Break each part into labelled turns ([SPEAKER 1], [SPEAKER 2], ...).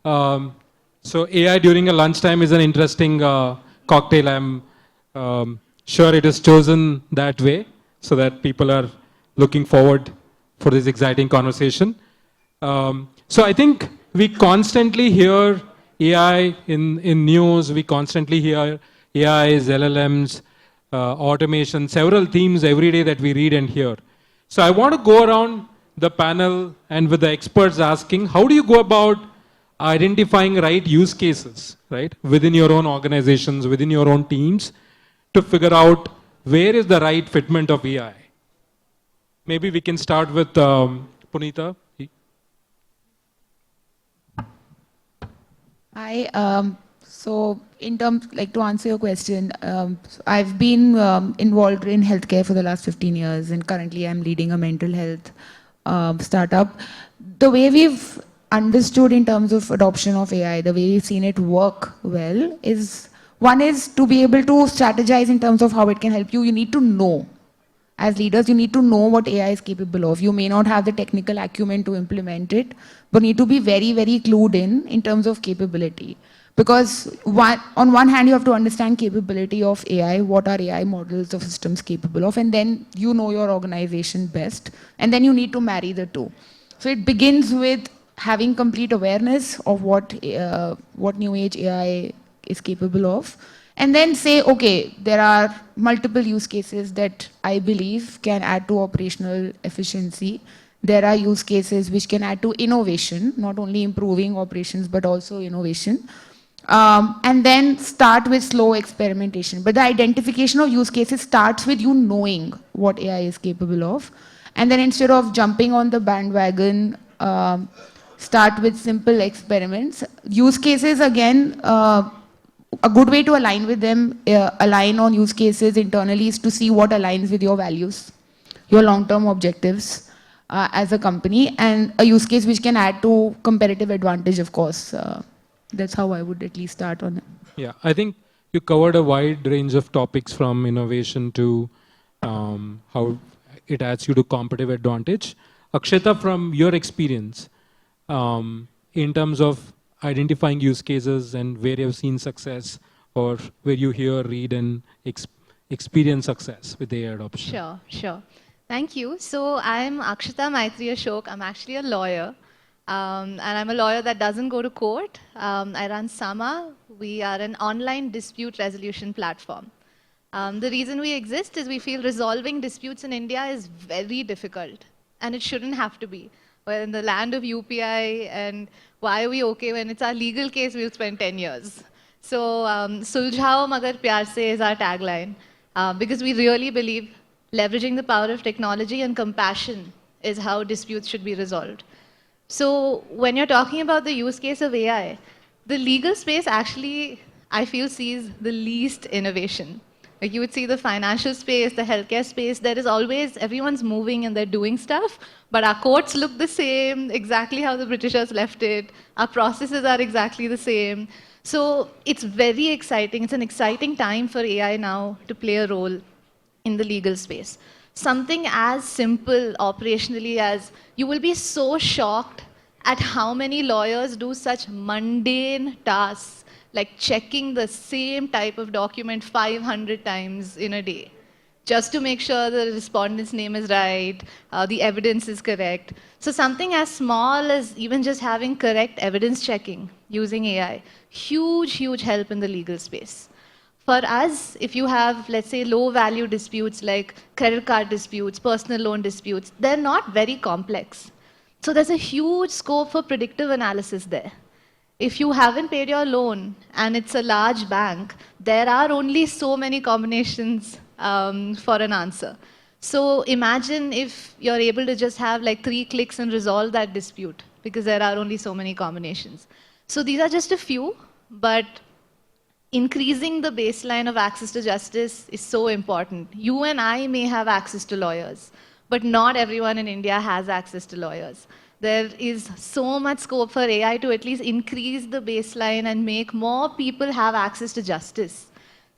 [SPEAKER 1] So AI during a lunchtime is an interesting cocktail. I'm sure it is chosen that way so that people are looking forward for this exciting conversation. So I think we constantly hear AI in news. We constantly hear AIs, LLMs, automation, several themes every day that we read and hear. So I want to go around the panel and with the experts asking, how do you go about identifying right use cases, right, within your own organizations, within your own teams, to figure out where is the right fitment of AI? Maybe we can start with Punita.
[SPEAKER 2] So in terms, like to answer your question, so I've been involved in healthcare for the last 15 years, and currently I'm leading a mental health startup. The way we've understood in terms of adoption of AI, the way we've seen it work well is, one is to be able to strategize in terms of how it can help you. You need to know. As leaders, you need to know what AI is capable of. You may not have the technical acumen to implement it, but need to be very, very clued in terms of capability. Because on one hand, you have to understand capability of AI, what are AI models of systems capable of, and then you know your organization best, and then you need to marry the two. So it begins with having complete awareness of what new age AI is capable of, and then say, okay, there are multiple use cases that I believe can add to operational efficiency. There are use cases which can add to innovation, not only improving operations, but also innovation. And then start with slow experimentation. But the identification of use cases starts with you knowing what AI is capable of. And then instead of jumping on the bandwagon, start with simple experiments. Use cases, again, a good way to align with them, align on use cases internally, is to see what aligns with your values, your long-term objectives as a company, and a use case which can add to competitive advantage, of course. That's how I would at least start on it.
[SPEAKER 1] Yeah, I think you covered a wide range of topics from innovation to how it adds you to competitive advantage. Akshetha, from your experience, in terms of identifying use cases and where you've seen success, or where you hear, read, and experience success with AI adoption.
[SPEAKER 3] Sure. Thank you. So I'm Akshetha Maithri Ashok. I'm actually a lawyer. And I'm a lawyer that doesn't go to court. I run Sama. We are an online dispute resolution platform. The reason we exist is we feel resolving disputes in India is very difficult, and it shouldn't have to be. We're in the land of UPI, and why are we okay when it's our legal case? We'll spend 10 years. So "Suljhao magar pyar se" is our tagline, because we really believe leveraging the power of technology and compassion is how disputes should be resolved. So when you're talking about the use case of AI, the legal space actually, I feel, sees the least innovation. Like you would see the financial space, the healthcare space, there is always, everyone's moving and they're doing stuff, but our courts look the same, exactly how the Britishers left it. Our processes are exactly the same. So it's very exciting. It's an exciting time for AI now to play a role in the legal space. Something as simple operationally as, you will be so shocked at how many lawyers do such mundane tasks, like checking the same type of document 500 times in a day, just to make sure the respondent's name is right, the evidence is correct. So something as small as even just having correct evidence checking using AI, huge help in the legal space. For us, if you have, let's say, low-value disputes like credit card disputes, personal loan disputes, they're not very complex. So there's a huge scope for predictive analysis there. If you haven't paid your loan and it's a large bank, there are only so many combinations for an answer. So imagine if you're able to just have like 3 clicks and resolve that dispute, because there are only so many combinations. So these are just a few, but increasing the baseline of access to justice is so important. You and I may have access to lawyers, but not everyone in India has access to lawyers. There is so much scope for AI to at least increase the baseline and make more people have access to justice.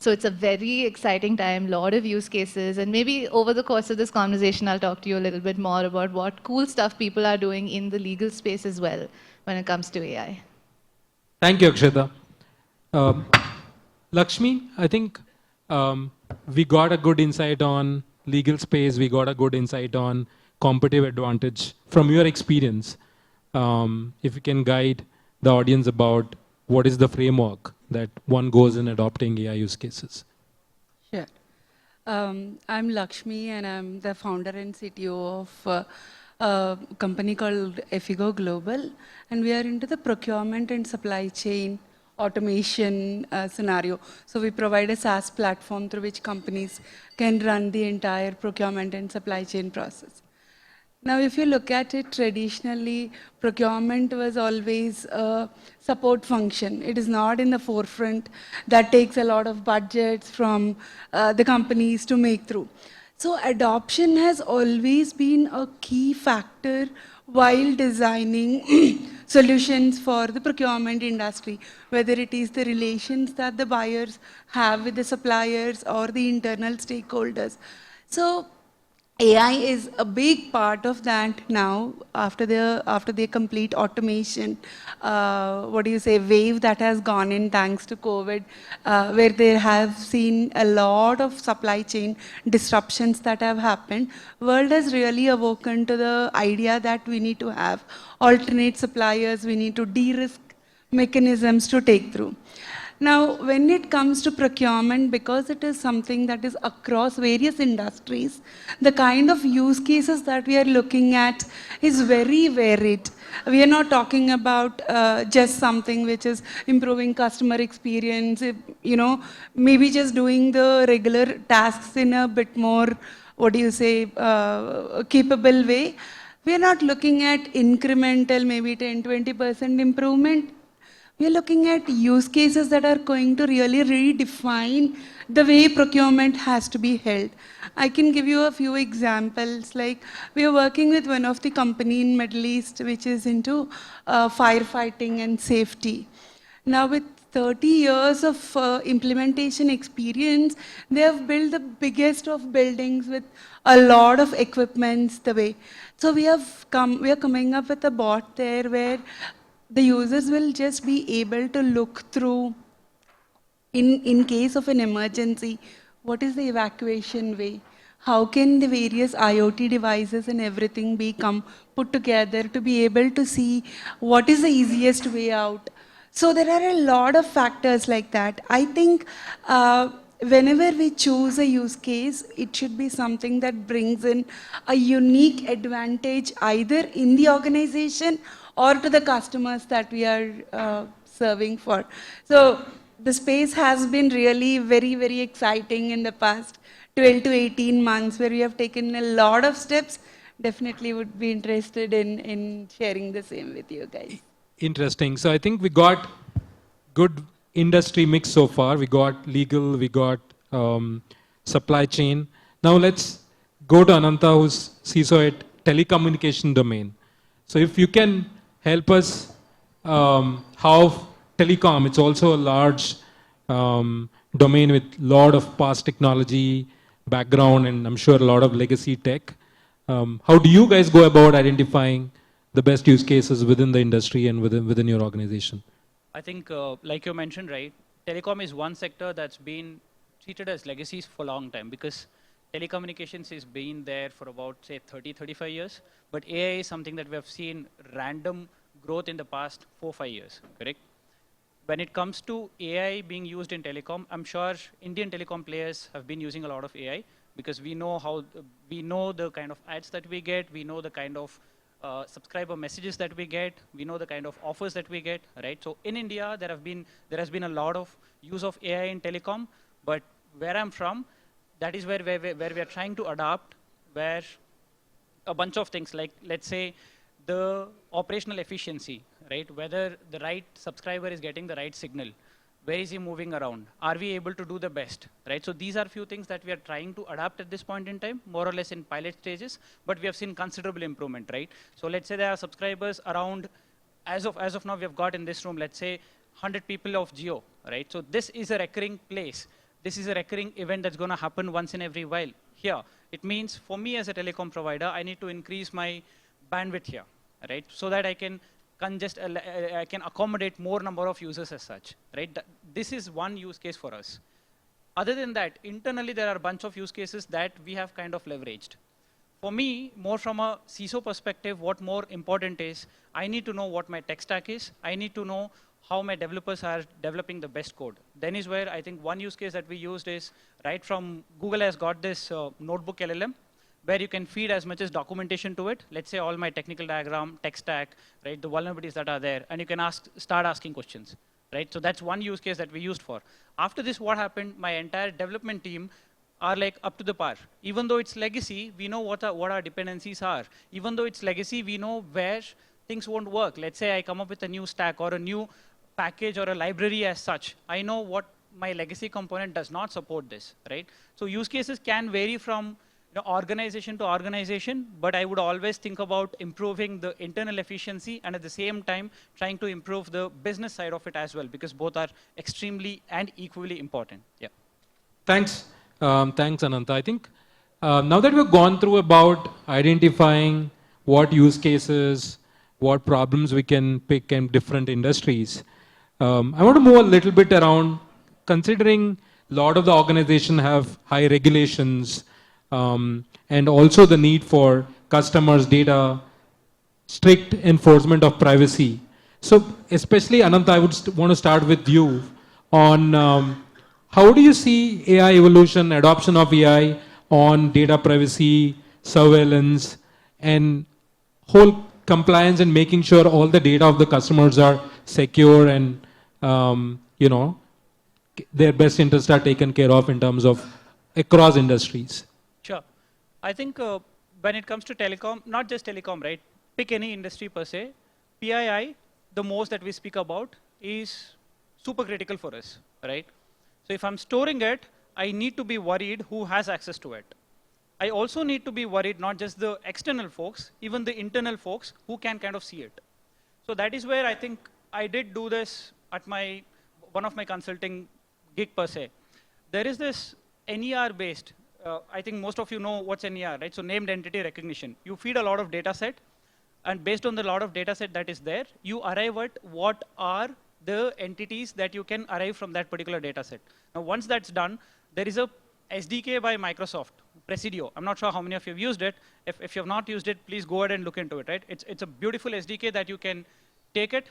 [SPEAKER 3] So it's a very exciting time, a lot of use cases, and maybe over the course of this conversation, I'll talk to you a little bit more about what cool stuff people are doing in the legal space as well when it comes to AI.
[SPEAKER 1] Thank you, Akshetha. Um, Lakshmi, I think we got a good insight on legal space. We got a good insight on competitive advantage from your experience. If you can guide the audience about what is the framework that one goes in adopting AI use cases.
[SPEAKER 4] Sure. I'm Lakshmi, and I'm the founder and CTO of a company called EffiGO Global, and we are into the procurement and supply chain automation scenario. So we provide a SaaS platform through which companies can run the entire procurement and supply chain process. Now, if you look at it traditionally, procurement was always a support function. It is not in the forefront. That takes a lot of budgets from the companies to make through. So adoption has always been a key factor while designing solutions for the procurement industry, whether it is the relations that the buyers have with the suppliers or the internal stakeholders. So AI is a big part of that now after the complete automation, what do you say, wave that has gone in thanks to COVID, where they have seen a lot of supply chain disruptions that have happened. World has really awoken to the idea that we need to have alternate suppliers, we need to de-risk mechanisms to take through. Now, when it comes to procurement, because it is something that is across various industries, the kind of use cases that we are looking at is very varied. We are not talking about just something which is improving customer experience, maybe just doing the regular tasks in a bit more, what do you say, capable way. We are not looking at incremental, maybe 10-20% improvement. We are looking at use cases that are going to really redefine the way procurement has to be held. I can give you a few examples. Like, we are working with one of the company in Middle East which is into firefighting and safety. Now, with 30 years of implementation experience, they have built the biggest of buildings with a lot of equipments the way. So we are coming up with a bot there where the users will just be able to look through, in case of an emergency, what is the evacuation way? How can the various IoT devices and everything be put together to be able to see what is the easiest way out? So there are a lot of factors like that. I think whenever we choose a use case, it should be something that brings in a unique advantage either in the organization or to the customers that we are serving for. So the space has been really very, very exciting in the past 12 to 18 months, where we have taken a lot of steps. Definitely would be interested in sharing the same with you guys.
[SPEAKER 1] Interesting. So I think we got good industry mix so far. We got legal, we got supply chain. Now let's go to Anantha, who's CISO at telecommunication domain. So if you can help us how telecom, it's also a large domain with a lot of past technology background and I'm sure a lot of legacy tech. How do you guys go about identifying the best use cases within the industry and within your organization?
[SPEAKER 5] I think, like you mentioned, right, telecom is one sector that's been treated as legacies for a long time because telecommunications has been there for about, say, 30, 35 years. But AI is something that we have seen random growth in the past 4-5 years, correct? When it comes to AI being used in telecom, I'm sure Indian telecom players have been using a lot of AI because we know the kind of ads that we get, we know the kind of subscriber messages that we get, we know the kind of offers that we get, right? So in India, there has been a lot of use of AI in telecom, but where I'm from, that is where we are trying to adapt, where a bunch of things like, let's say, the operational efficiency, right? Whether the right subscriber is getting the right signal, where is he moving around? Are we able to do the best, right? So these are few things that we are trying to adapt at this point in time, more or less in pilot stages, but we have seen considerable improvement, right? So let's say there are subscribers around, as of now, we have got in this room, let's say 100 people of Geo, right? So this is a recurring place. This is a recurring event that's going to happen once in every while here. It means for me as a telecom provider, I need to increase my bandwidth here, right? So that I can I can accommodate more number of users as such, right? This is one use case for us. Other than that, internally there are a bunch of use cases that we have kind of leveraged. For me, more from a CISO perspective, what more important is, I need to know what my tech stack is. I need to know how my developers are developing the best code. Then is where I think one use case that we used is, right from Google has got this notebook LLM, where you can feed as much as documentation to it. Let's say all my technical diagram, tech stack, right, the vulnerabilities that are there, and you can start asking questions, right? So that's one use case that we used for. After this, what happened, my entire development team are like up to the par. Even though it's legacy, we know what our dependencies are. Even though it's legacy, we know where things won't work. Let's say I come up with a new stack or a new package or a library as such. I know what my legacy component does not support this, right? So use cases can vary from organization to organization, but I would always think about improving the internal efficiency and at the same time trying to improve the business side of it as well, because both are extremely and equally important. Yeah.
[SPEAKER 1] Thanks. Thanks, Anantha. I think now that we've gone through about identifying what use cases, what problems we can pick in different industries, I want to move a little bit around, considering a lot of the organizations have high regulations, and also the need for customers' data, strict enforcement of privacy. So especially, Anantha, I would want to start with you on how do you see AI evolution, adoption of AI on data privacy, surveillance, and whole compliance and making sure all the data of the customers are secure and their best interests are taken care of in terms of across industries?
[SPEAKER 5] Sure. I think when it comes to telecom, not just telecom, right? Pick any industry per se. PII, the most that we speak about, is super critical for us, right? So if I'm storing it, I need to be worried who has access to it. I also need to be worried not just the external folks, even the internal folks who can kind of see it. So that is where I think I did do this at one of my consulting gig per se. There is this NER based, I think most of you know what's NER, right? So named entity recognition. You feed a lot of data set, and based on the lot of data set that is there, you arrive at what are the entities that you can arrive from that particular data set. Now, once that's done, there is a SDK by Microsoft, Presidio. I'm not sure how many of you have used it. If you have not used it, please go ahead and look into it, right? It's a beautiful SDK that you can take it,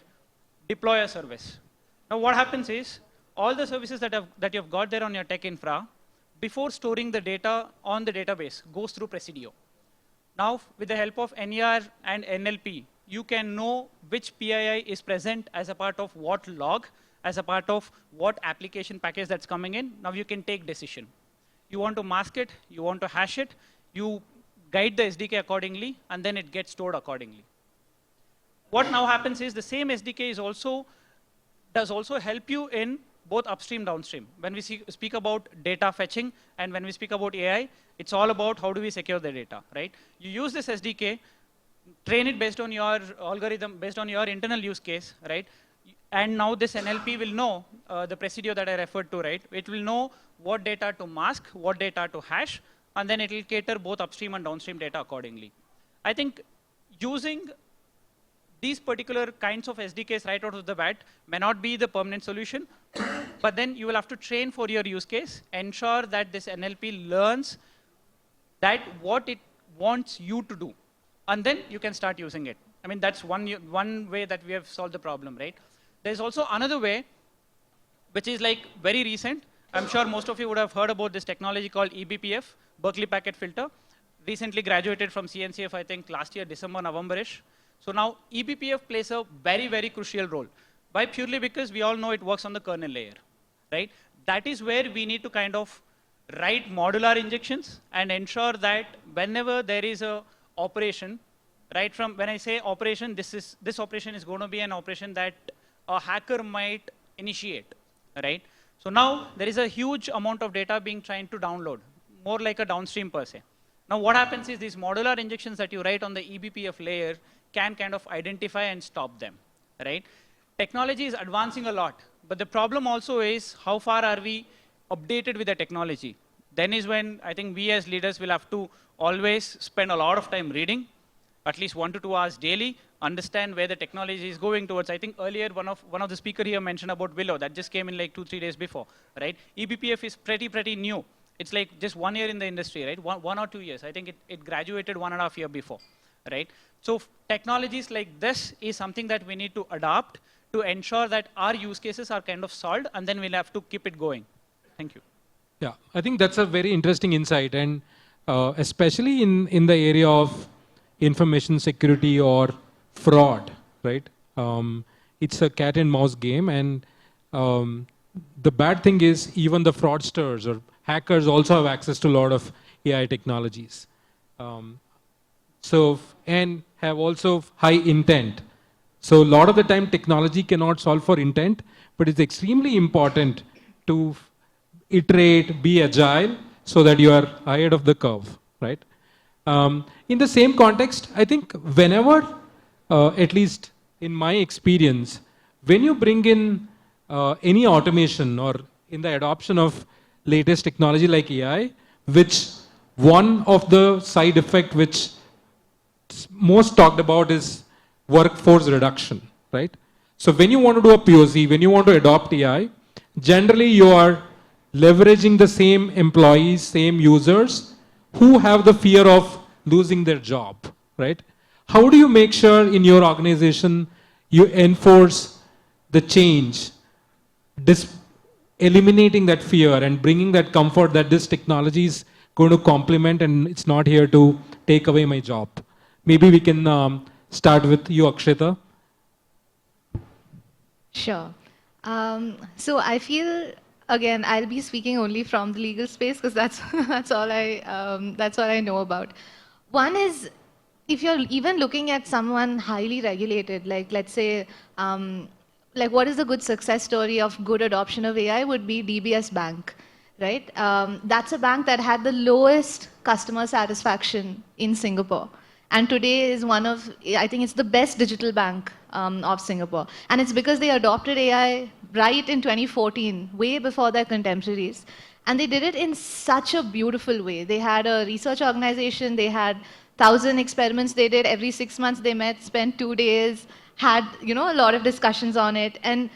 [SPEAKER 5] deploy a service. Now, what happens is, all the services that you've got there on your tech infra, before storing the data on the database, goes through Presidio. Now, with the help of NER and NLP, you can know which PII is present as a part of what log, as a part of what application package that's coming in. Now you can take decision. You want to mask it, you want to hash it, you guide the SDK accordingly, and then it gets stored accordingly. What now happens is the same SDK does also help you in both upstream, downstream. When we speak about data fetching and when we speak about AI, it's all about how do we secure the data, right? You use this SDK, train it based on your algorithm, based on your internal use case, right? And now this NLP will know, the Presidio that I referred to, right? It will know what data to mask, what data to hash, and then it will cater both upstream and downstream data accordingly. I think using these particular kinds of SDKs right out of the bat may not be the permanent solution, but then you will have to train for your use case, ensure that this NLP learns that what it wants you to do, and then you can start using it. I mean, that's one way that we have solved the problem, right? There's also another way, which is like very recent. I'm sure most of you would have heard about this technology called eBPF, Berkeley Packet Filter. Recently graduated from CNCF, I think last year, December, November-ish. So now eBPF plays a very, very crucial role. Why? Purely because we all know it works on the kernel layer, right? That is where we need to kind of write modular injections and ensure that whenever there is a operation, right from when I say operation, this operation is going to be an operation that a hacker might initiate, right? So now there is a huge amount of data being trying to download, more like a downstream per se. Now what happens is these modular injections that you write on the eBPF layer can kind of identify and stop them, right? Technology is advancing a lot, but the problem also is how far are we updated with the technology? Then is when I think we as leaders will have to always spend a lot of time reading, at least 1 to 2 hours daily, understand where the technology is going towards. I think earlier one of the speaker here mentioned about Willow, that just came in like 2-3 days before, right? eBPF is pretty new. It's like just 1 year in the industry, right? One or 2 years. I think it graduated 1.5 years before, right? So technologies like this is something that we need to adopt to ensure that our use cases are kind of solved, and then we'll have to keep it going. Thank you.
[SPEAKER 1] Yeah, I think that's a very interesting insight, and especially in the area of information security or fraud, right? It's a cat and mouse game, and the bad thing is even the fraudsters or hackers also have access to a lot of AI technologies. And have also high intent. So a lot of the time technology cannot solve for intent, but it's extremely important to iterate, be agile, so that you are ahead of the curve, right? In the same context, I think whenever, at least in my experience, when you bring in any automation or in the adoption of latest technology like AI, which one of the side effect which most talked about is workforce reduction, right? So when you want to do a POC, when you want to adopt AI, generally you are leveraging the same employees, same users who have the fear of losing their job, right? How do you make sure in your organization you enforce the change, eliminating that fear and bringing that comfort that this technology is going to complement and it's not here to take away my job? Maybe we can start with you, Akshetha.
[SPEAKER 3] Sure. So I feel, again, I'll be speaking only from the legal space because that's all I know about. One is, if you're even looking at someone highly regulated, like let's say, like what is a good success story of good adoption of AI would be DBS Bank, right? That's a bank that had the lowest customer satisfaction in Singapore. And today is one of, I think it's the best digital bank of Singapore. And it's because they adopted AI right in 2014, way before their contemporaries. And they did it in such a beautiful way. They had a research organization, they had 1,000 experiments they did. Every 6 months they met, spent 2 days, had a lot of discussions on it. And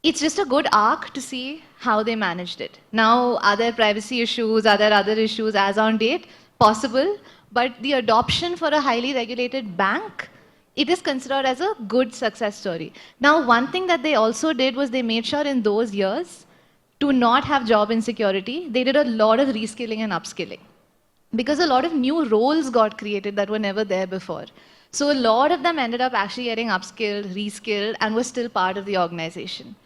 [SPEAKER 3] it's just a good arc to see how they managed it. Now, are there privacy issues? Are there other issues as on date? Possible. But the adoption for a highly regulated bank, it is considered as a good success story. Now, one thing that they also did was they made sure in those years to not have job insecurity. They did a lot of reskilling and upskilling because a lot of new roles got created that were never there before. So a lot of them ended up actually getting upskilled, reskilled, and were still part of the organization.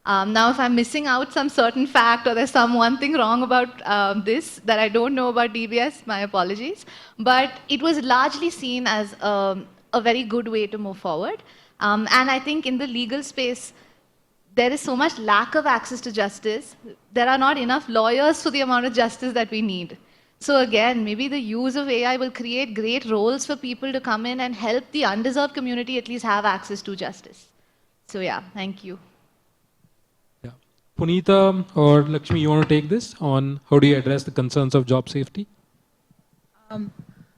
[SPEAKER 3] Now, if I'm missing out some certain fact or there's some one thing wrong about this that I don't know about DBS, my apologies. But it was largely seen as a very good way to move forward. And I think in the legal space, there is so much lack of access to justice. There are not enough lawyers for the amount of justice that we need. So again, maybe the use of AI will create great roles for people to come in and help the undeserved community at least have access to justice. So yeah, thank you.
[SPEAKER 1] Punita or Lakshmi, you want to take this on how do you address the concerns of job safety?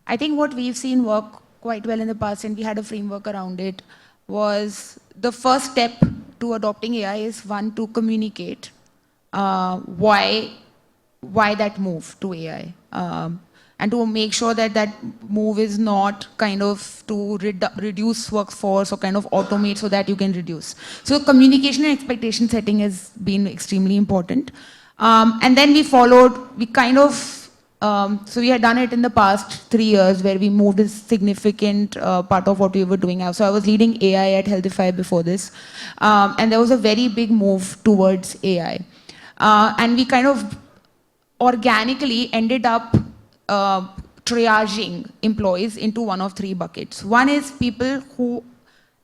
[SPEAKER 2] I think what we've seen work quite well in the past, and we had a framework around it, was the first step to adopting AI is one, to communicate why that move to AI. And to make sure that that move is not kind of to reduce workforce or kind of automate so that you can reduce. So communication and expectation setting has been extremely important. And then we so we had done it in the past 3 years where we moved a significant part of what we were doing now. So I was leading AI at Healthify before this. And there was a very big move towards AI. And we kind of organically ended up triaging employees into one of 3 buckets. One is people who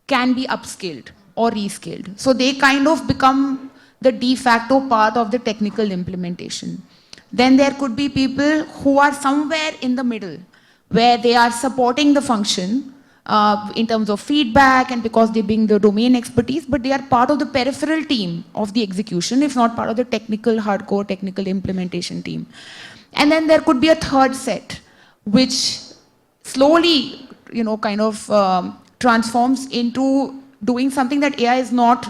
[SPEAKER 2] can be upskilled or reskilled. So they kind of become the de facto part of the technical implementation. Then there could be people who are somewhere in the middle, where they are supporting the function in terms of feedback and because they bring the domain expertise, but they are part of the peripheral team of the execution, if not part of the technical, hardcore technical implementation team. And then there could be a third set, which slowly kind of transforms into doing something that AI is not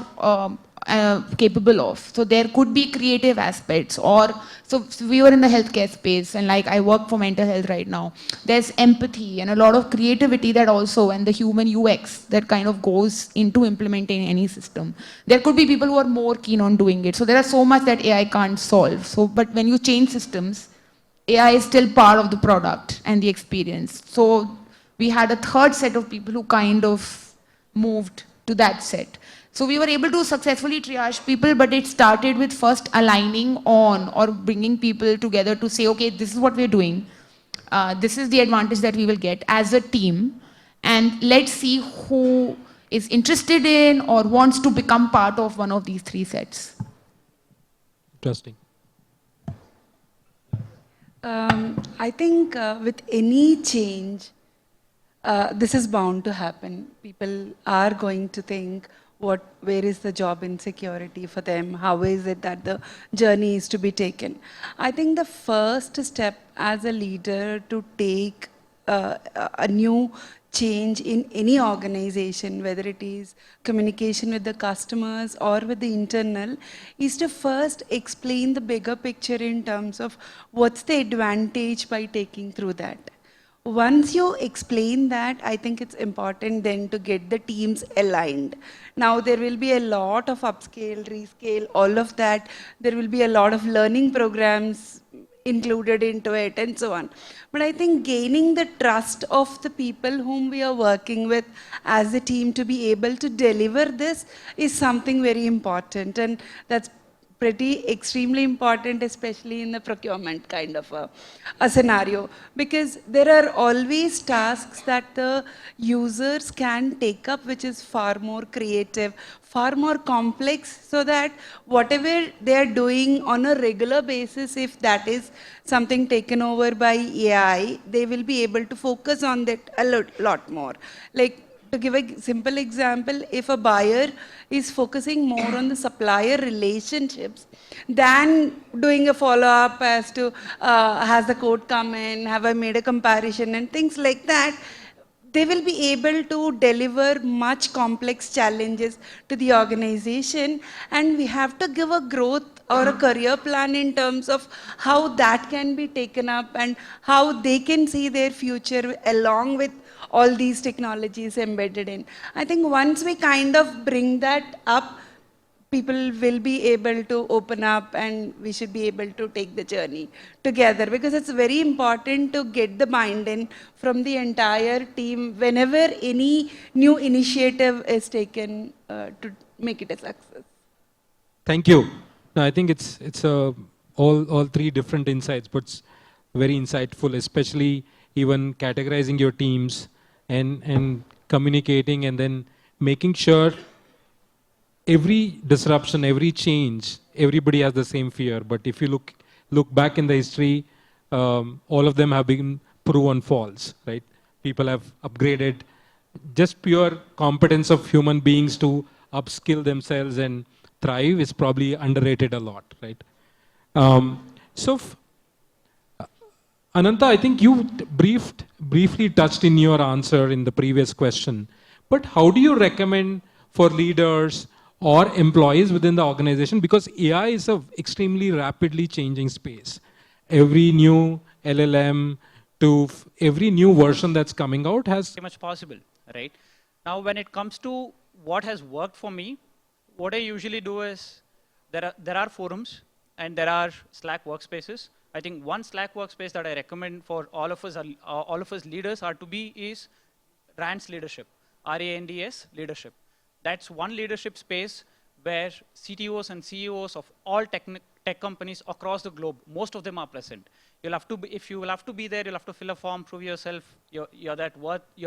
[SPEAKER 2] capable of. So there could be creative aspects, or so we were in the healthcare space, and like I work for mental health right now. There's empathy and a lot of creativity that also, and the human UX that kind of goes into implementing any system. There could be people who are more keen on doing it. So there are so much that AI can't solve. So, but when you change systems, AI is still part of the product and the experience. So we had a third set of people who kind of moved to that set. So we were able to successfully triage people, but it started with first aligning on or bringing people together to say, okay, this is what we're doing. This is the advantage that we will get as a team. And let's see who is interested in or wants to become part of one of these three sets.
[SPEAKER 1] Interesting.
[SPEAKER 4] I think with any change, this is bound to happen. People are going to think, where is the job insecurity for them? How is it that the journey is to be taken? I think the first step as a leader to take a new change in any organization, whether it is communication with the customers or with the internal, is to first explain the bigger picture in terms of what's the advantage by taking through that. Once you explain that, I think it's important then to get the teams aligned. Now there will be a lot of upscale, rescale, all of that. There will be a lot of learning programs included into it and so on. But I think gaining the trust of the people whom we are working with as a team to be able to deliver this is something very important. And that's pretty extremely important, especially in the procurement kind of a scenario, because there are always tasks that the users can take up, which is far more creative, far more complex, so that whatever they are doing on a regular basis, if that is something taken over by AI, they will be able to focus on that a lot more. Like, to give a simple example, if a buyer is focusing more on the supplier relationships than doing a follow-up as to has the code come in, have I made a comparison and things like that, they will be able to deliver much complex challenges to the organization, and we have to give a growth or a career plan in terms of how that can be taken up and how they can see their future along with all these technologies embedded in. I think once we kind of bring that up, people will be able to open up and we should be able to take the journey together, because it's very important to get the buy-in from the entire team whenever any new initiative is taken to make it a success.
[SPEAKER 1] Thank you. No, I think it's all three different insights, but it's very insightful, especially even categorizing your teams and communicating and then making sure every disruption, every change, everybody has the same fear. But if you look back in the history, all of them have been proven false, right? People have upgraded. Just pure competence of human beings to upskill themselves and thrive is probably underrated a lot, right? Anantha, I think you briefly touched in your answer in the previous question, but how do you recommend for leaders or employees within the organization? Because AI is an extremely rapidly changing space. Every new LLM to every new version that's coming out has...
[SPEAKER 5] Pretty much possible, right? Now, when it comes to what has worked for me, what I usually do is there are forums and there are Slack workspaces. I think one Slack workspace that I recommend for all of us leaders is RANDS leadership, RANDS leadership. That's one leadership space where CTOs and CEOs of all tech companies across the globe, most of them are present. If you will have to be there, you'll have to fill a form, prove yourself, you're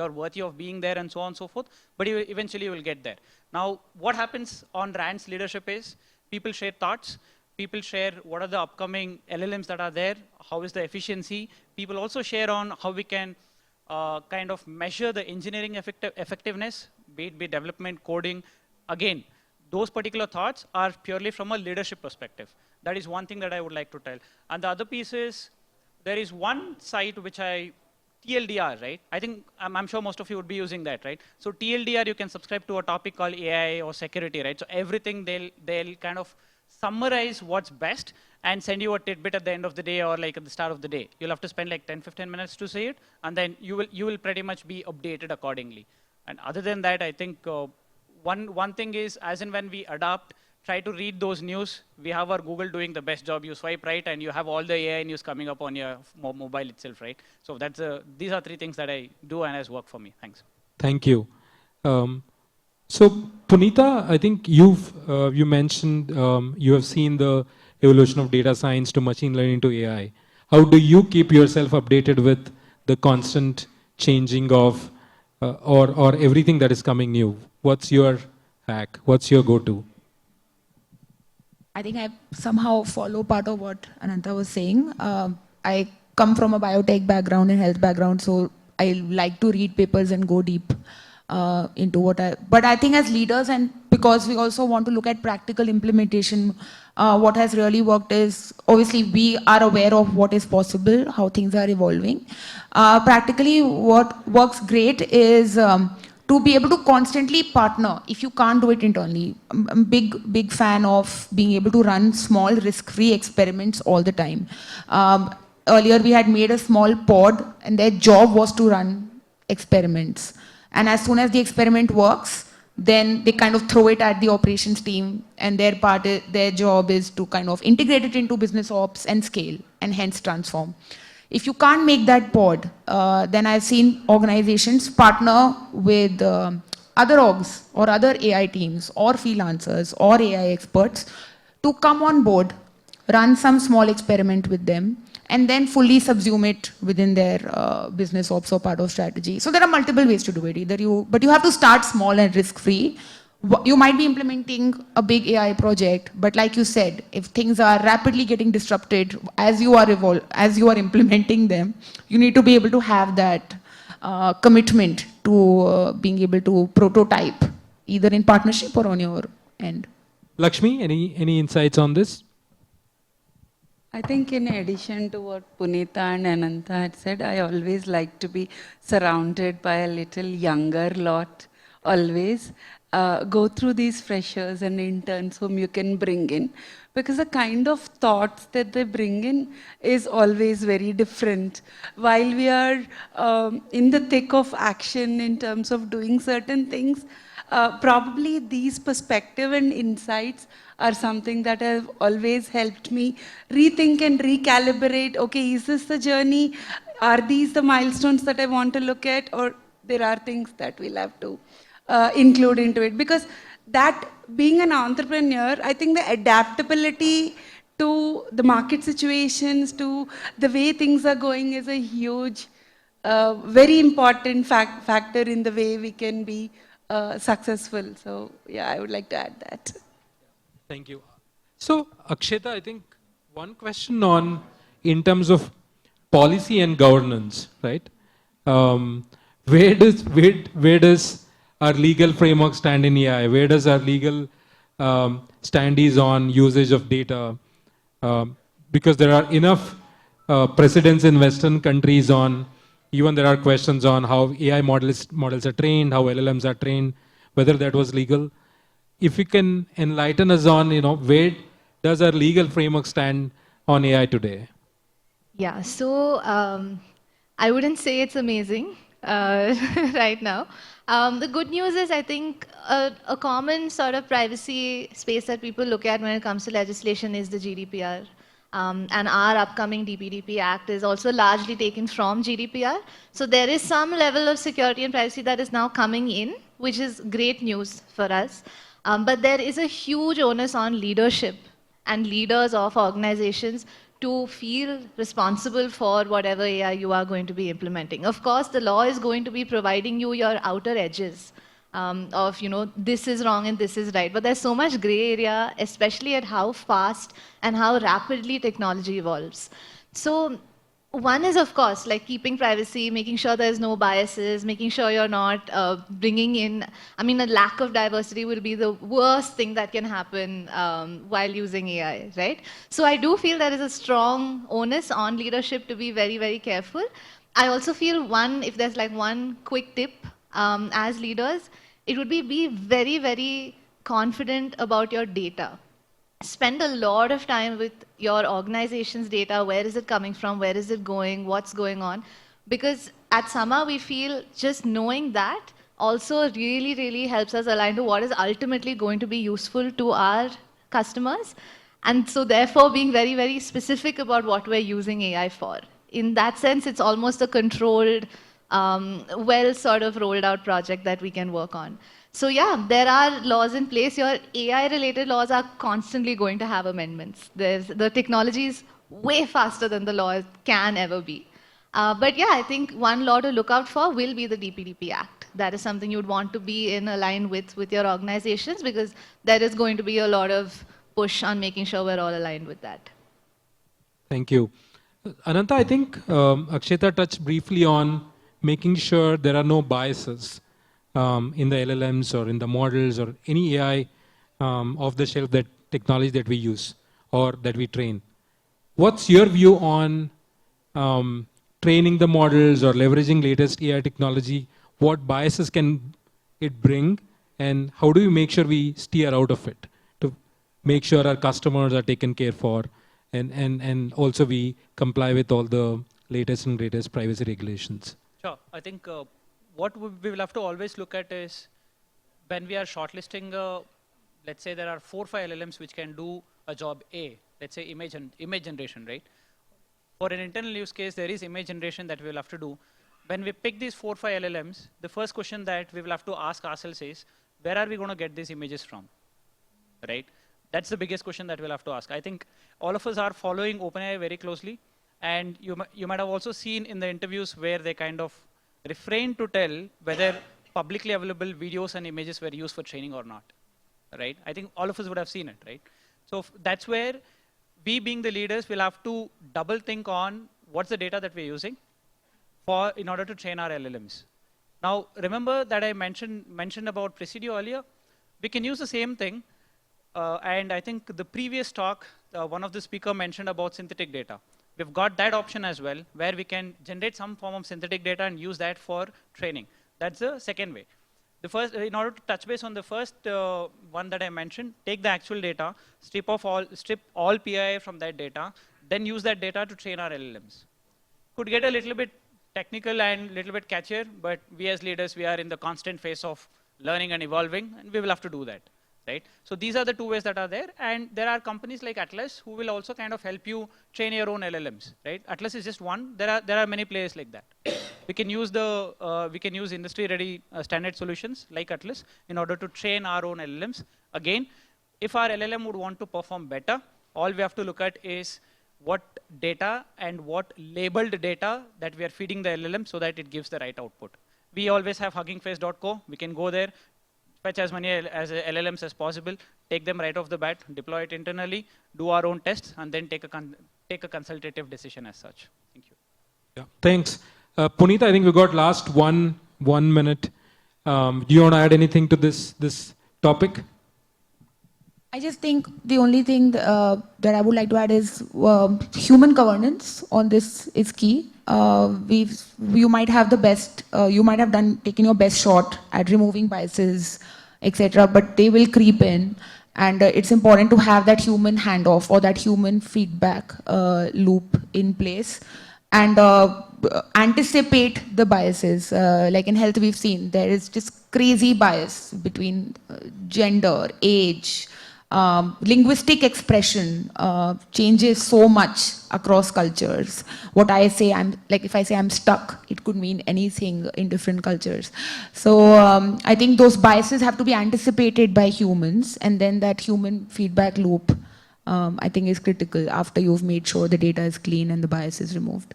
[SPEAKER 5] worthy of being there, and so on and so forth. But eventually you will get there. Now, what happens on RANDS leadership is people share thoughts. People share what are the upcoming LLMs that are there, how is the efficiency. People also share on how we can kind of measure the engineering effectiveness, be it development, coding. Again, those particular thoughts are purely from a leadership perspective. That is one thing that I would like to tell. And the other piece is, there is one site which I TLDR, right? I think I'm sure most of you would be using that, right? So TLDR, you can subscribe to a topic called AI or security, right? So everything they'll kind of summarize what's best and send you a tidbit at the end of the day or like at the start of the day. You'll have to spend like 10-15 minutes to see it, and then you will pretty much be updated accordingly. And other than that, I think one thing is, as and when we adapt, try to read those news. We have our Google doing the best job. You swipe right and you have all the AI news coming up on your mobile itself, right? So these are 3 things that I do and has worked for me. Thanks.
[SPEAKER 1] Thank you. So Punita, I think you mentioned you have seen the evolution of data science to machine learning to AI. How do you keep yourself updated with the constant changing of or everything that is coming new? What's your hack? What's your go-to?
[SPEAKER 2] I think I somehow follow part of what Anantha was saying. I come from a biotech background and health background, so I like to read papers and go deep into but I think as leaders, and because we also want to look at practical implementation, what has really worked is, obviously we are aware of what is possible, how things are evolving. Practically what works great is to be able to constantly partner if you can't do it internally. I'm big fan of being able to run small risk-free experiments all the time. Earlier we had made a small pod and their job was to run experiments. And as soon as the experiment works, then they kind of throw it at the operations team, and their job is to kind of integrate it into business ops and scale and hence transform. If you can't make that pod, then I've seen organizations partner with other orgs or other AI teams or freelancers or AI experts to come on board, run some small experiment with them, and then fully subsume it within their business ops or part of strategy. So there are multiple ways to do it. But you have to start small and risk-free. You might be implementing a big AI project, but like you said, if things are rapidly getting disrupted as you are implementing them, you need to be able to have that commitment to being able to prototype, either in partnership or on your end.
[SPEAKER 1] Lakshmi, any insights on this?
[SPEAKER 4] I think in addition to what Punita and Anantha had said, I always like to be surrounded by a little younger lot, always. Go through these freshers and interns whom you can bring in, because the kind of thoughts that they bring in is always very different. While we are in the thick of action in terms of doing certain things, probably these perspective and insights are something that have always helped me rethink and recalibrate. Okay, is this the journey? Are these the milestones that I want to look at? Or there are things that we'll have to include into it? Because that, being an entrepreneur, I think the adaptability to the market situations, to the way things are going is a huge, very important factor in the way we can be successful. So yeah, I would like to add that.
[SPEAKER 1] Thank you. So Akshetha, I think one question in terms of policy and governance, right? Where does our legal framework stand in AI? Where does our legal stand is on usage of data? Because there are enough precedents in Western countries on, even there are questions on how AI models are trained, how LLMs are trained, whether that was legal. If you can enlighten us on, where does our legal framework stand on AI today?
[SPEAKER 3] Yeah, so I wouldn't say it's amazing right now. The good news is, I think a common sort of privacy space that people look at when it comes to legislation is the GDPR. And our upcoming DPDP Act is also largely taken from GDPR. So there is some level of security and privacy that is now coming in, which is great news for us. But there is a huge onus on leadership and leaders of organizations to feel responsible for whatever AI you are going to be implementing. Of course, the law is going to be providing you your outer edges of, this is wrong and this is right. But there's so much gray area, especially at how fast and how rapidly technology evolves. So one is, of course, like keeping privacy, making sure there's no biases, making sure you're not bringing in, a lack of diversity will be the worst thing that can happen while using AI, right? So I do feel there is a strong onus on leadership to be very, very careful. I also feel if there's like one quick tip as leaders, it would be very, very confident about your data. Spend a lot of time with your organization's data. Where is it coming from? Where is it going? What's going on? Because at Sama, we feel just knowing that also really, really helps us align to what is ultimately going to be useful to our customers. And so therefore being very, very specific about what we're using AI for. In that sense, it's almost a controlled, well sort of rolled out project that we can work on. So yeah, there are laws in place. Your AI-related laws are constantly going to have amendments. The technology is way faster than the law can ever be. But yeah, I think one law to look out for will be the DPDP Act. That is something you'd want to be in line with your organizations, because there is going to be a lot of push on making sure we're all aligned with that.
[SPEAKER 1] Thank you. Anantha, I think Akshetha touched briefly on making sure there are no biases in the LLMs or in the models or any AI off-the-shelf that technology that we use or that we train. What's your view on training the models or leveraging latest AI technology? What biases can it bring, and how do we make sure we steer out of it to make sure our customers are taken care for, and also we comply with all the latest and greatest privacy regulations?
[SPEAKER 5] Sure. I think what we will have to always look at is when we are shortlisting, let's say there are 4 or 5 LLMs which can do a job A, let's say image generation, right? For an internal use case, there is image generation that we will have to do. When we pick these 4 or 5 LLMs, the first question that we will have to ask ourselves is, where are we going to get these images from, right? That's the biggest question that we'll have to ask. I think all of us are following OpenAI very closely, and you might have also seen in the interviews where they kind of refrain to tell whether publicly available videos and images were used for training or not, right? I think all of us would have seen it, right? So that's where we, being the leaders, will have to double think on what's the data that we're using in order to train our LLMs. Now, remember that I mentioned about Presidio earlier? We can use the same thing. And I think the previous talk, one of the speakers mentioned about synthetic data. We've got that option as well, where we can generate some form of synthetic data and use that for training. That's the second way. The first, in order to touch base on the first one that I mentioned, take the actual data, strip all PII from that data, then use that data to train our LLMs. Could get a little bit technical and a little bit catchier, but we as leaders, we are in the constant phase of learning and evolving, and we will have to do that. Right? So these are the 2 ways that are there, and there are companies like Atlas who will also kind of help you train your own LLMs. Right? Atlas is just one. There are many players like that. We can use industry-ready standard solutions like Atlas in order to train our own LLMs. Again, if our LLM would want to perform better, all we have to look at is what data and what labeled data that we are feeding the LLM so that it gives the right output. We always have huggingface.co. We can go there, fetch as many LLMs as possible, take them right off the bat, deploy it internally, do our own tests, and then take a consultative decision as such. Thank you.
[SPEAKER 1] Yeah, thanks. Punita, I think we got last one minute. Do you want to add anything to this topic?
[SPEAKER 2] I just think the only thing that I would like to add is human governance on this is key. You might have you might have taken your best shot at removing biases, etc., but they will creep in, and it's important to have that human handoff or that human feedback loop in place, and anticipate the biases. Like in health, we've seen there is just crazy bias between gender, age. Linguistic expression changes so much across cultures. What I say, if I say I'm stuck, it could mean anything in different cultures. So I think those biases have to be anticipated by humans, and then that human feedback loop, I think, is critical after you've made sure the data is clean and the bias is removed.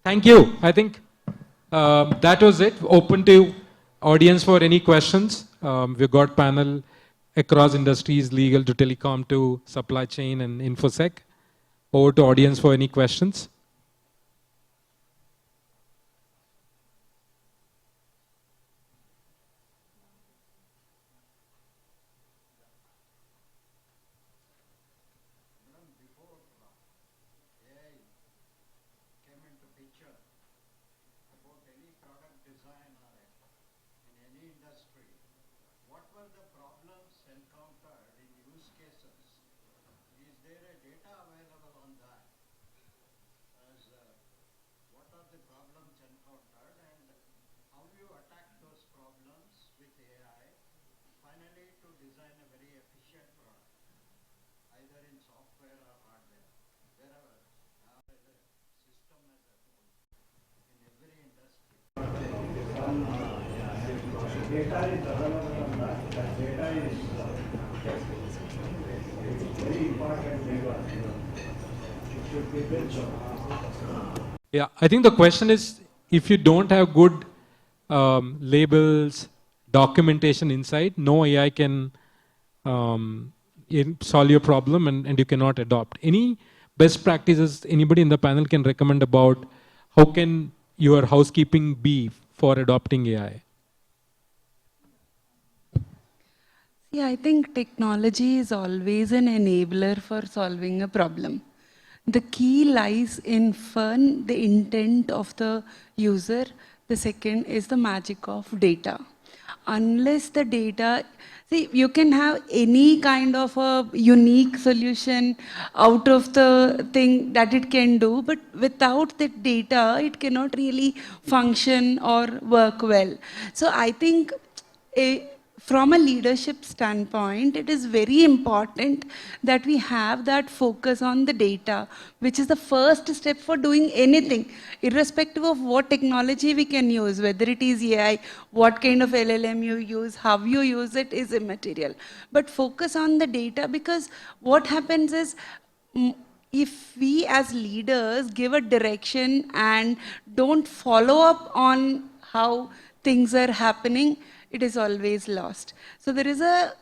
[SPEAKER 1] Thank you. I think that was it. Open to audience for any questions. We've got panel across industries, legal to telecom to supply chain and infosec. Over to audience for any questions.
[SPEAKER 6] design or in any industry, what were the problems encountered in use cases? Is there a data available on that? As what are the problems encountered and how you attack those problems with AI, finally to design a very efficient product, either in software or hardware, wherever, as a system as a whole, in every industry. Data is available on that. That data is very important data. It should be built on.
[SPEAKER 1] Yeah, I think the question is, if you don't have good labels, documentation inside, no AI can solve your problem and you cannot adopt. Any best practices anybody in the panel can recommend about how can your housekeeping be for adopting AI?
[SPEAKER 4] Yeah, I think technology is always an enabler for solving a problem. The key lies in fun, the intent of the user. The second is the magic of data. Unless the data, see, you can have any kind of a unique solution out of the thing that it can do, but without the data, it cannot really function or work well. So I think from a leadership standpoint, it is very important that we have that focus on the data, which is the first step for doing anything, irrespective of what technology we can use, whether it is AI, what kind of LLM you use, how you use it is immaterial. But focus on the data, because what happens is, if we as leaders give a direction and don't follow up on how things are happening, it is always lost. So there is a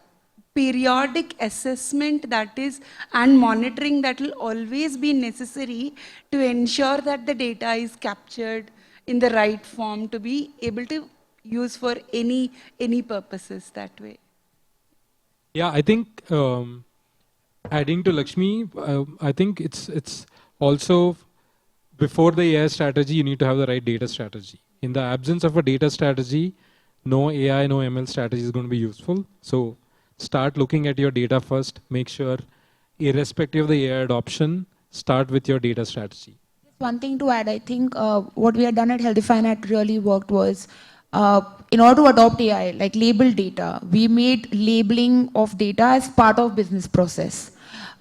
[SPEAKER 4] periodic assessment that is and monitoring that will always be necessary to ensure that the data is captured in the right form to be able to use for any purposes that way.
[SPEAKER 1] Yeah, I think adding to Lakshmi, I think it's also before the AI strategy, you need to have the right data strategy. In the absence of a data strategy, no AI, no ML strategy is going to be useful. So start looking at your data first. Make sure, irrespective of the AI adoption, start with your data strategy.
[SPEAKER 2] One thing to add, I think what we had done at Healthify that really worked was, in order to adopt AI, like label data, we made labeling of data as part of business process.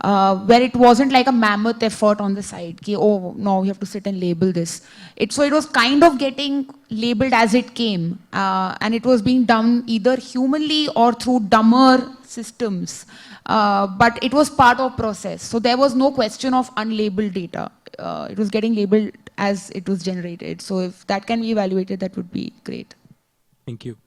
[SPEAKER 2] Where it wasn't like a mammoth effort on the side. Oh, no, we have to sit and label this. So it was kind of getting labeled as it came. And it was being done either humanly or through dumber systems. But it was part of process. So there was no question of unlabeled data. It was getting labeled as it was generated. So if that can be evaluated, that would be great.
[SPEAKER 1] Thank you.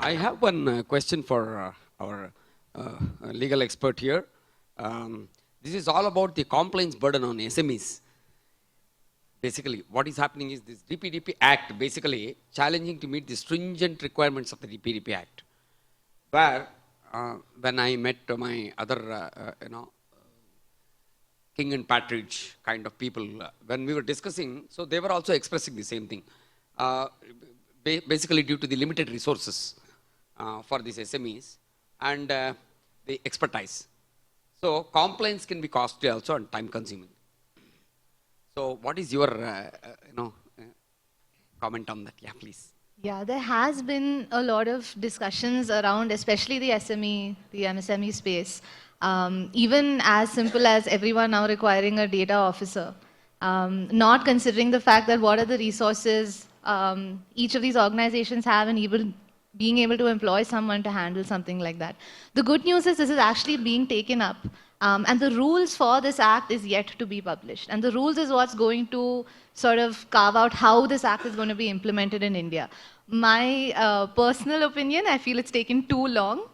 [SPEAKER 7] I have one question for our legal expert here. This is all about the compliance burden on SMEs. Basically, what is happening is this DPDP Act basically challenging to meet the stringent requirements of the DPDP Act. Where when I met my other, King and Partridge kind of people, when we were discussing, so they were also expressing the same thing. Basically due to the limited resources for these SMEs and the expertise. So compliance can be costly also and time consuming. So what is your comment on that? Yeah, please.
[SPEAKER 3] Yeah, there has been a lot of discussions around, especially the SME, the MSME space. Even as simple as everyone now requiring a data officer. Not considering the fact that what are the resources each of these organizations have and being able to employ someone to handle something like that. The good news is this is actually being taken up. And the rules for this act is yet to be published. And the rules is what's going to sort of carve out how this act is going to be implemented in India. My personal opinion, I feel it's taken too long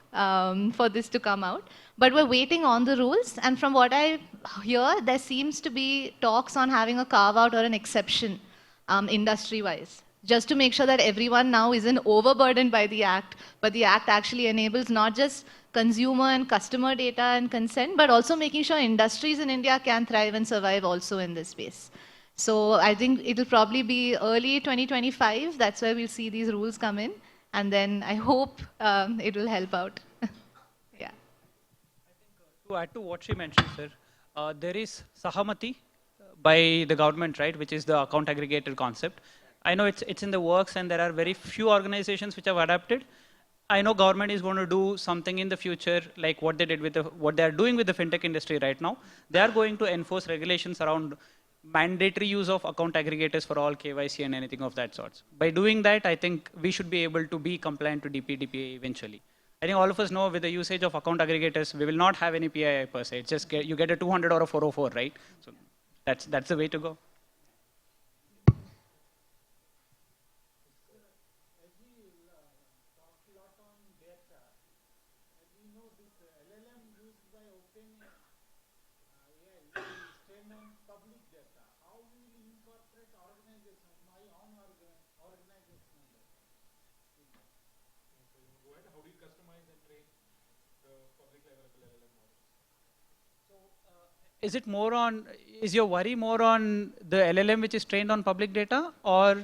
[SPEAKER 3] for this to come out. But we're waiting on the rules. And from what I hear, there seems to be talks on having a carve out or an exception industry-wise, just to make sure that everyone now isn't overburdened by the Act, but the Act actually enables not just consumer and customer data and consent, but also making sure industries in India can thrive and survive also in this space. So I think it'll probably be early 2025. That's where we'll see these rules come in. And then I hope it will help out. Yeah.
[SPEAKER 5] To add to what she mentioned, sir, there is Sahamati by the government, right, which is the account aggregator concept. I know it's in the works and there are very few organizations which have adapted. I know government is going to do something in the future, like what they did with what they are doing with the fintech industry right now. They are going to enforce regulations around mandatory use of account aggregators for all KYC and anything of that sort. By doing that, I think we should be able to be compliant to DPDPA eventually. I think all of us know with the usage of account aggregators, we will not have any PII per se. It's just you get a 200 or a 404, right? So that's the way to go. Is it more on, is your worry more on the LLM which is trained on public data, or?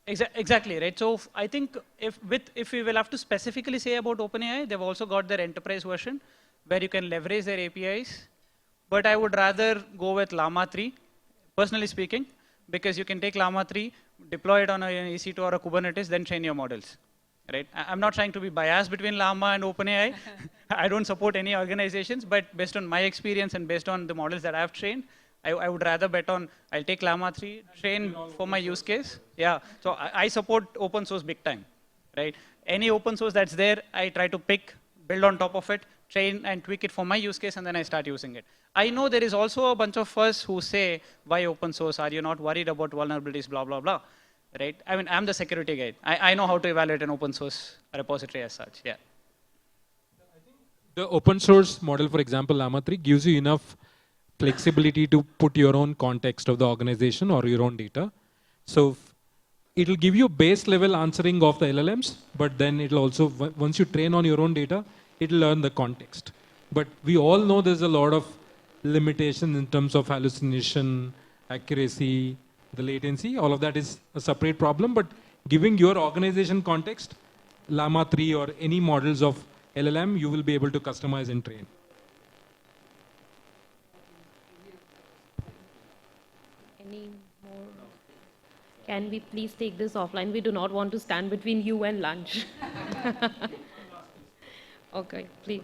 [SPEAKER 5] Exactly, right. So I think if we will have to specifically say about OpenAI, they've also got their enterprise version where you can leverage their APIs. But I would rather go with Llama 3, personally speaking, because you can take Llama 3, deploy it on an EC2 or a Kubernetes, then train your models. Right? I'm not trying to be biased between Llama and OpenAI. I don't support any organizations, but based on my experience and based on the models that I've trained, I would rather bet on, I'll take Llama 3, train for my use case. Yeah, so I support open source big time, right? Any open source that's there, I try to pick, build on top of it, train and tweak it for my use case, and then I start using it. I know there is also a bunch of us who say, why open source? Are you not worried about vulnerabilities, blah, blah, blah, right? I mean, I'm the security guy. I know how to evaluate an open source repository as such, yeah.
[SPEAKER 1] The open source model, for example, Llama 3, gives you enough flexibility to put your own context of the organization or your own data. So it'll give you base level answering of the LLMs, but then it'll also, once you train on your own data, it'll learn the context. But we all know there's a lot of limitations in terms of hallucination, accuracy, the latency. All of that is a separate problem, but giving your organization context, Llama 3 or any models of LLM, you will be able to customize and train.
[SPEAKER 8] Any more? Can we please take this offline? We do not want to stand between you and lunch. Okay, please.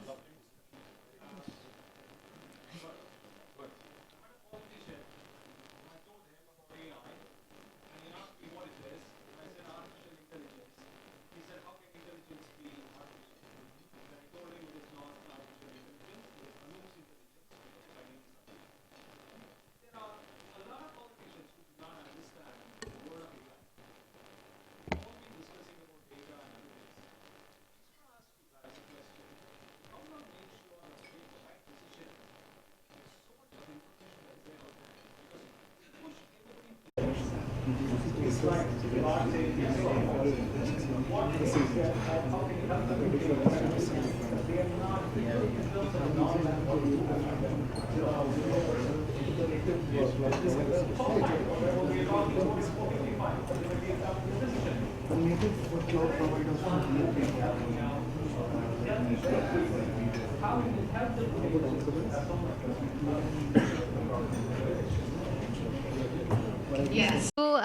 [SPEAKER 3] Yes. So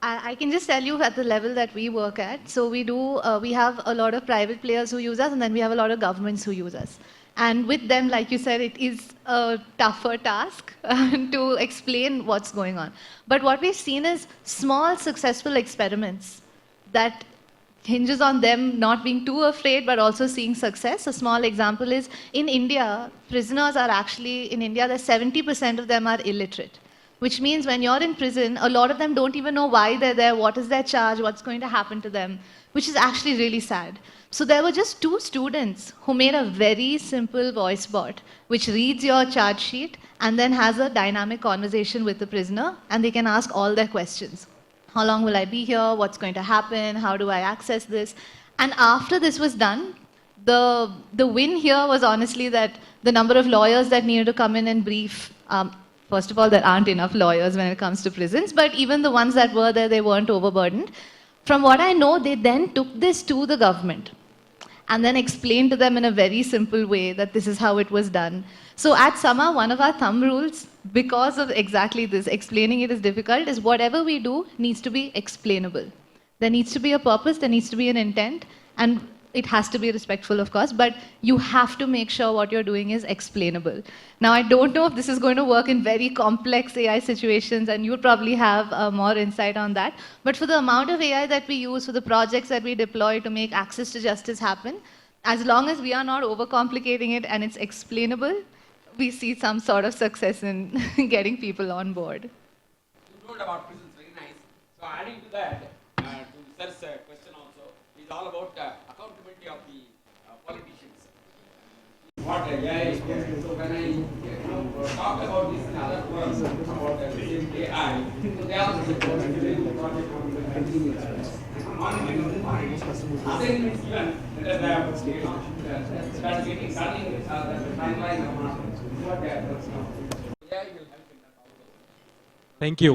[SPEAKER 3] I can just tell you at the level that we work at. So we do, we have a lot of private players who use us, and then we have a lot of governments who use us. And with them, like you said, it is a tougher task to explain what's going on. But what we've seen is small successful experiments that hinges on them not being too afraid, but also seeing success. A small example is in India, prisoners are actually, in India, 70% of them are illiterate. which means when you're in prison, a lot of them don't even know why they're there, what is their charge, what's going to happen to them, which is actually really sad. So there were just 2 students who made a very simple voice bot, which reads your charge sheet and then has a dynamic conversation with the prisoner, and they can ask all their questions. How long will I be here? What's going to happen? How do I access this? And after this was done, the win here was honestly that the number of lawyers that needed to come in and brief, first of all, there aren't enough lawyers when it comes to prisons, but even the ones that were there, they weren't overburdened. From what I know, they then took this to the government and then explained to them in a very simple way that this is how it was done. So at Sama, one of our thumb rules, because of exactly this, explaining it is difficult, is whatever we do needs to be explainable. There needs to be a purpose, there needs to be an intent, and it has to be respectful, of course, but you have to make sure what you're doing is explainable. Now, I don't know if this is going to work in very complex AI situations, and you'll probably have more insight on that. But for the amount of AI that we use, for the projects that we deploy to make access to justice happen, as long as we are not overcomplicating it and it's explainable, we see some sort of success in getting people on board.
[SPEAKER 7] You told about prisons, very nice. So adding to that, to sir's question also, is all about accountability of the politicians. What AI is doing. So when I talk about this in other forums about AI, so they also say project assignments given that they have start getting starting the timeline of what they are working on. AI will help in that also.
[SPEAKER 1] Thank you.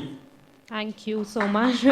[SPEAKER 8] Thank you so much.